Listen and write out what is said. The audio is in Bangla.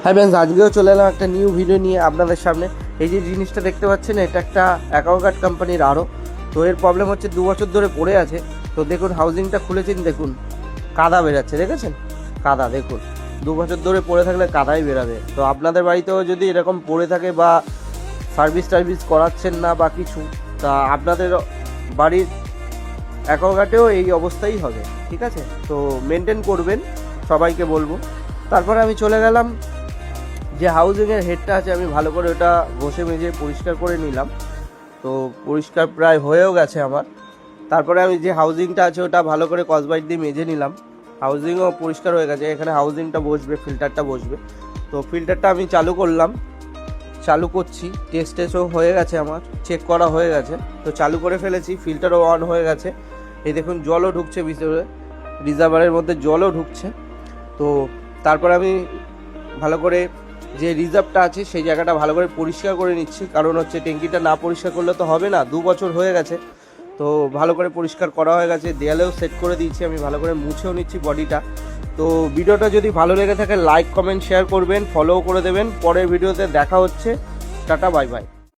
হাই ফ্রেন্ডস, আজকেও চলে এলাম একটা নিউ ভিডিও নিয়ে আপনাদের সামনে। এই যে জিনিসটা দেখতে পাচ্ছেন, এটা একটা অ্যাকোয়াগার্ড কোম্পানির আরও। তো এর প্রবলেম হচ্ছে 2 বছর ধরে পড়ে আছে। তো দেখুন হাউজিংটা খুলেছেন, দেখুন কাদা বেরাচ্ছে, দেখেছেন কাদা, দেখুন 2 বছর ধরে পড়ে থাকলে কাদাই বেরাবে। তো আপনাদের বাড়িতেও যদি এরকম পড়ে থাকে বা সার্ভিস টার্ভিস করাচ্ছেন না বা কিছু, তা আপনাদের বাড়ির অ্যাকোয়াগার্ডেও এই অবস্থাই হবে, ঠিক আছে? তো মেনটেন করবেন, সবাইকে বলবো। তারপরে আমি চলে গেলাম যে হাউজিংয়ের হেডটা আছে, আমি ভালো করে ওটা ঘষে মেজে পরিষ্কার করে নিলাম। তো পরিষ্কার প্রায় হয়েও গেছে আমার। তারপরে আমি যে হাউজিংটা আছে ওটা ভালো করে কসবাইট দিয়ে মেজে নিলাম। হাউজিংও পরিষ্কার হয়ে গেছে, এখানে হাউজিংটা বসবে, ফিল্টারটা বসবে। তো ফিল্টারটা আমি চালু করলাম, চালু করছি, টেস্টও হয়ে গেছে, আমার চেক করা হয়ে গেছে। তো চালু করে ফেলেছি, ফিল্টারও অন হয়ে গেছে। এই দেখুন জলও ঢুকছে ভিতরে, রিজার্ভারের মধ্যে জলও ঢুকছে। তো তারপর আমি ভালো করে যে রিজার্ভটা আছে সেই জায়গাটা ভালো করে পরিষ্কার করে নিচ্ছি, কারণ হচ্ছে ট্যাঙ্কিটা না পরিষ্কার করলে তো হবে না, 2 বছর হয়ে গেছে। তো ভালো করে পরিষ্কার করা হয়ে গেছে, দেয়ালেও সেট করে দিয়েছি, আমি ভালো করে মুছেও নিচ্ছি বডিটা। তো ভিডিওটা যদি ভালো লেগে থাকে লাইক কমেন্ট শেয়ার করবেন, ফলোও করে দেবেন। পরের ভিডিওতে দেখা হচ্ছে, টাটা বাই বাই।